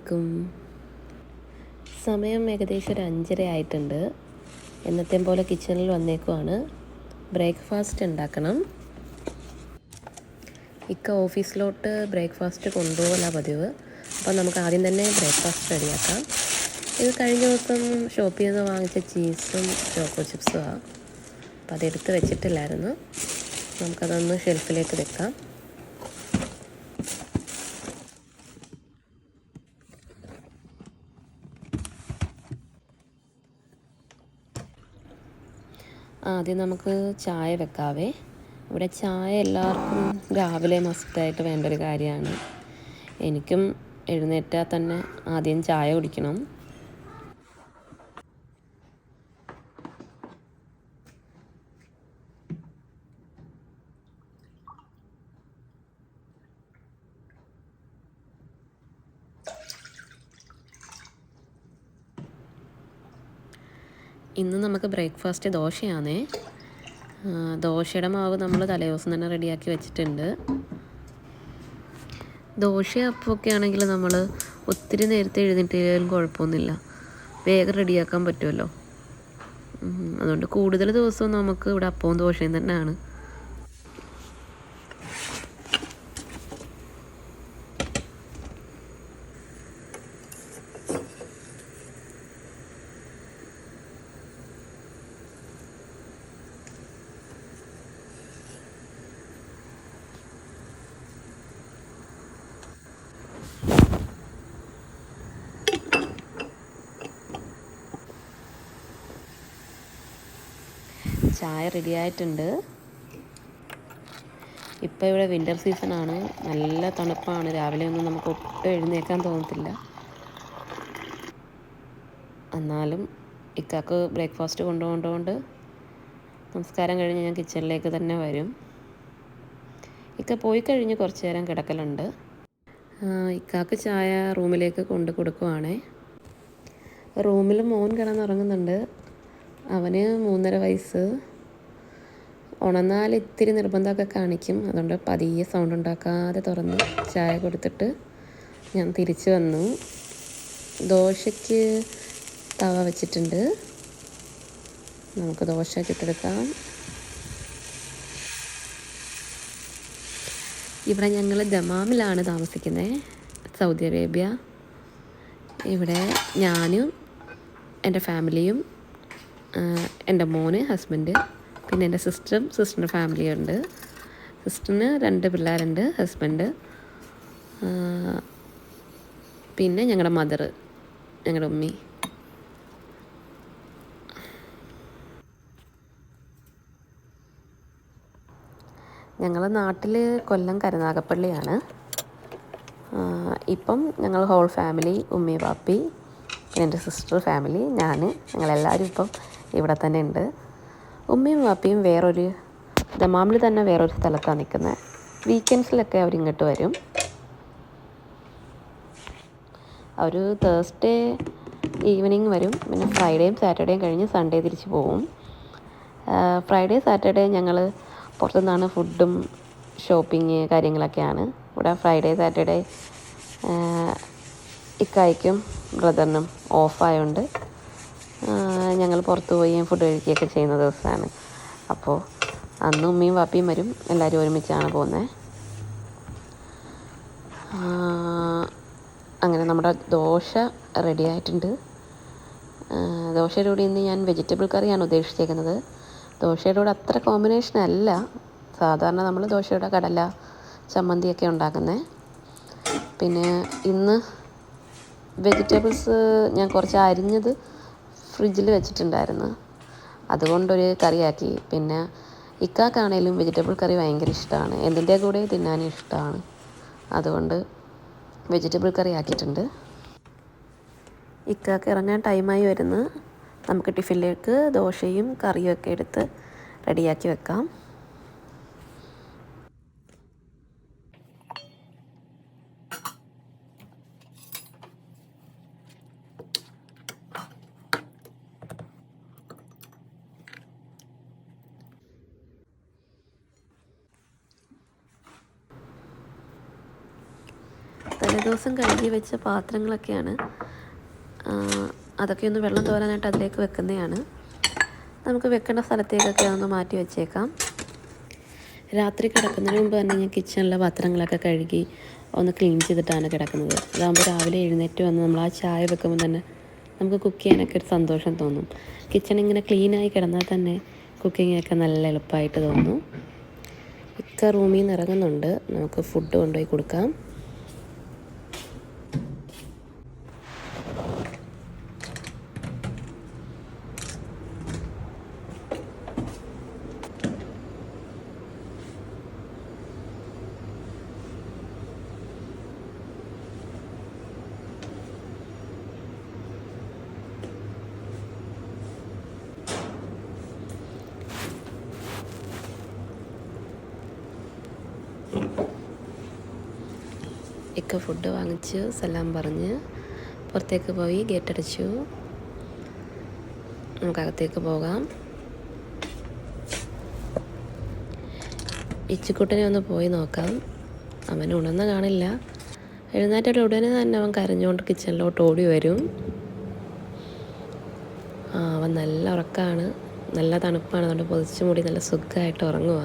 അലൈക്കും. സമയം ഏകദേശം ഒരു 5:30 ആയിട്ടുണ്ട്. എന്നത്തെയും പോലെ കിച്ചണിൽ വന്നേക്കുവാണ്. ബ്രേക്ക്ഫാസ്റ്റ് ഉണ്ടാക്കണം. ഓഫീസിലോട്ട് ബ്രേക്ക്ഫാസ്റ്റ് കൊണ്ടുപോകലാണ് പതിവ്. അപ്പോൾ നമുക്ക് ആദ്യം തന്നെ ബ്രേക്ക്ഫാസ്റ്റ് റെഡിയാക്കാം. ഇത് കഴിഞ്ഞ ദിവസം ഷോപ്പിൽ നിന്ന് വാങ്ങിച്ച ചീസും ചോക്കോ ചിപ്സുമാണ്. അപ്പോൾ അതെടുത്ത് വെച്ചിട്ടില്ലായിരുന്നു. നമുക്കതൊന്ന് ഷെൽഫിലേക്ക് വെക്കാം. ആദ്യം നമുക്ക് ചായ വെക്കാവേ. ഇവിടെ ചായ എല്ലാവർക്കും രാവിലെ മസ്റ്റായിട്ട് വേണ്ട ഒരു കാര്യമാണ്. എനിക്കും എഴുന്നേറ്റാൽ തന്നെ ആദ്യം ചായ കുടിക്കണം. ഇന്ന് നമുക്ക് ബ്രേക്ക്ഫാസ്റ്റ് ദോശയാണേ. ദോശയുടെ മാവ് നമ്മൾ തലേദിവസം തന്നെ റെഡിയാക്കി വെച്ചിട്ടുണ്ട്. ദോശ അപ്പമൊക്കെ ആണെങ്കിൽ നമ്മൾ ഒത്തിരി നേരത്തെ എഴുന്നേറ്റാലും കുഴപ്പമൊന്നുമില്ല, വേഗം റെഡിയാക്കാൻ പറ്റുമല്ലോ. അതുകൊണ്ട് കൂടുതൽ ദിവസവും നമുക്ക് ഇവിടെ അപ്പവും ദോശയും തന്നെയാണ്. ചായ റെഡിയായിട്ടുണ്ട്. ഇപ്പോൾ ഇവിടെ വിൻ്റർ സീസണാണ്, നല്ല തണുപ്പാണ്. രാവിലെ ഒന്നും നമുക്ക് ഒട്ടും എഴുന്നേൽക്കാൻ തോന്നത്തില്ല. എന്നാലും ഇക്കാക്ക് ബ്രേക്ക്ഫാസ്റ്റ് കൊണ്ടുപോകേണ്ടതുകൊണ്ട് നമസ്കാരം കഴിഞ്ഞ് ഞാൻ കിച്ചണിലേക്ക് തന്നെ വരും. പോയി കഴിഞ്ഞ് കുറച്ച് നേരം കിടക്കലുണ്ട്. ഇക്കാക്ക് ചായ റൂമിലേക്ക് കൊണ്ട് കൊടുക്കുവാണേ. റൂമിൽ മോൻ കിടന്നുറങ്ങുന്നുണ്ട്. അവന് 3.5 വയസ്സ്. ഉണർന്നാൽ ഇത്തിരി നിർബന്ധമൊക്കെ കാണിക്കും. അതുകൊണ്ട് പതിയെ സൗണ്ട് ഉണ്ടാക്കാതെ തുറന്ന് ചായ കൊടുത്തിട്ട് ഞാൻ തിരിച്ചു വന്നു. ദോശയ്ക്ക് തവ വെച്ചിട്ടുണ്ട്. നമുക്ക് ദോശ ചുട്ടെടുക്കാം. ഇവിടെ ഞങ്ങൾ ദമാമിലാണ് താമസിക്കുന്നത്, സൗദി അറേബ്യ. ഇവിടെ ഞാനും എൻ്റെ ഫാമിലിയും, എൻ്റെ മോന്, ഹസ്ബൻഡ്, പിന്നെ എൻ്റെ സിസ്റ്ററിൻ്റെ ഫാമിലിയുണ്ട്. സിസ്റ്ററിന് 2 പിള്ളേരുണ്ട്, ഹസ്ബൻഡ്, പിന്നെ ഞങ്ങളുടെ മദർ, ഞങ്ങളുടെ ഉമ്മി. ഞങ്ങളുടെ നാട്ടിൽ കൊല്ലം കരുനാഗപ്പള്ളിയാണ്. ഇപ്പം ഞങ്ങൾ ഹോൾ ഫാമിലി, ഉമ്മി പാപ്പി, പിന്നെ എൻ്റെ സിസ്റ്റർ ഫാമിലി, ഞങ്ങളെല്ലാവരും ഇപ്പം ഇവിടെ തന്നെ ഉണ്ട്. ഉമ്മയും പാപ്പിയും ദമാമിൽ തന്നെ വേറൊരു സ്ഥലത്താണ് നിൽക്കുന്നത്. വീക്കെൻഡ്സിലൊക്കെ അവരിങ്ങോട്ട് വരും. അവർ തേഴ്സ്ഡേ ഈവനിങ് വരും, പിന്നെ ഫ്രൈഡേയും സാറ്റർഡേയും കഴിഞ്ഞ് സൺഡേ തിരിച്ച് പോവും. ഫ്രൈഡേ സാറ്റർഡേ ഞങ്ങൾ പുറത്തുനിന്നാണ് ഫുഡും ഷോപ്പിങ് കാര്യങ്ങളൊക്കെയാണ്. ഇവിടെ ഫ്രൈഡേ സാറ്റർഡേ ഇക്കായ്ക്കും ബ്രദറിനും ഓഫായതുകൊണ്ട് ഞങ്ങൾ പുറത്ത് പോയി ഫുഡ് കഴിക്കുകയൊക്കെ ചെയ്യുന്ന ദിവസമാണ്. അപ്പോൾ അന്ന് ഉമ്മയും വാപ്പിയും വരും, എല്ലാവരും ഒരുമിച്ചാണ് പോകുന്നത്. അങ്ങനെ നമ്മുടെ ദോശ റെഡി ആയിട്ടുണ്ട്. ദോശയുടെ കൂടെ ഇന്ന് ഞാൻ വെജിറ്റബിൾ കറിയാണ് ഉദ്ദേശിച്ചേക്കുന്നത്. ദോശയുടെ കൂടെ അത്ര കോമ്പിനേഷനല്ല. സാധാരണ നമ്മൾ ദോശയുടെ കടല ചമ്മന്തിയൊക്കെ ഉണ്ടാക്കുന്നത്. പിന്നെ ഇന്ന് വെജിറ്റബിൾസ് ഞാൻ കുറച്ച് അരിഞ്ഞത് ഫ്രിഡ്ജിൽ വെച്ചിട്ടുണ്ടായിരുന്നു, അതുകൊണ്ടൊരു കറിയാക്കി. പിന്നെ ഇക്കാക്കാണേലും വെജിറ്റബിൾ കറി ഭയങ്കര ഇഷ്ടമാണ്, എന്തിൻ്റെ കൂടെ തിന്നാനും ഇഷ്ടമാണ്. അതുകൊണ്ട് വെജിറ്റബിൾ കറി ആക്കിയിട്ടുണ്ട്. ഇക്കാക്ക് ഇറങ്ങാൻ ടൈമായി വരുന്നു. നമുക്ക് ടിഫിനിലേക്ക് ദോശയും കറിയും ഒക്കെ എടുത്ത് റെഡിയാക്കി വെക്കാം. തലേദിവസം കഴുകി വെച്ച പാത്രങ്ങളൊക്കെയാണ്. അതൊക്കെ ഒന്ന് വെള്ളം തോരാനായിട്ട് അതിലേക്ക് വെക്കുന്നതാണ്. നമുക്ക് വെക്കേണ്ട സ്ഥലത്തേക്കൊക്കെ ഒന്ന് മാറ്റി വെച്ചേക്കാം. രാത്രി കിടക്കുന്നതിന് മുമ്പ് തന്നെ ഞാൻ കിച്ചണിലെ പാത്രങ്ങളൊക്കെ കഴുകി ഒന്ന് ക്ലീൻ ചെയ്തിട്ടാണ് കിടക്കുന്നത്. അതാകുമ്പോൾ രാവിലെ എഴുന്നേറ്റ് വന്ന് നമ്മൾ ആ ചായ വെക്കുമ്പോൾ തന്നെ നമുക്ക് കുക്ക് ചെയ്യാനൊക്കെ ഒരു സന്തോഷം തോന്നും. കിച്ചൺ ഇങ്ങനെ ക്ലീനായി കിടന്നാൽ തന്നെ കുക്കിങ്ങൊക്കെ നല്ല എളുപ്പമായിട്ട് തോന്നും. ഇക്ക റൂമിൽ നിന്ന് ഇറങ്ങുന്നുണ്ട്. നമുക്ക് ഫുഡ് കൊണ്ടുപോയി കൊടുക്കാം. ഇക്ക ഫുഡ് വാങ്ങിച്ച് സലാം പറഞ്ഞ് പുറത്തേക്ക് പോയി ഗേറ്റ് അടച്ചു. നമുക്കകത്തേക്ക് പോകാം. ഇച്ചിക്കുട്ടനെ ഒന്ന് പോയി നോക്കാം. അവൻ ഉണർന്ന് കാണില്ല. എഴുന്നേറ്റ ഉടനെ തന്നെ അവൻ കരഞ്ഞുകൊണ്ട് കിച്ചണിലോട്ട് ഓടി വരും. അവൻ നല്ല ഉറക്കമാണ്, നല്ല തണുപ്പാണ്. അതുകൊണ്ട് പൊതിച്ച് മൂടി നല്ല സുഖമായിട്ട് ഉറങ്ങുക.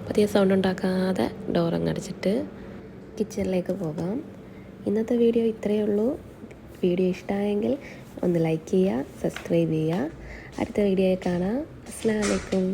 പതിയെ സൗണ്ട് ഉണ്ടാക്കാതെ ഡോറങ്ങ് അടച്ചിട്ട് കിച്ചണിലേക്ക് പോകാം. ഇന്നത്തെ വീഡിയോ ഇത്രയേ ഉള്ളൂ. വീഡിയോ ഇഷ്ടമായെങ്കിൽ ഒന്ന് ലൈക്ക് ചെയ്യുക, സബ്സ്ക്രൈബ് ചെയ്യുക. അടുത്ത വീഡിയോയിൽ കാണാം. അസ്സലാമു അലൈക്കും.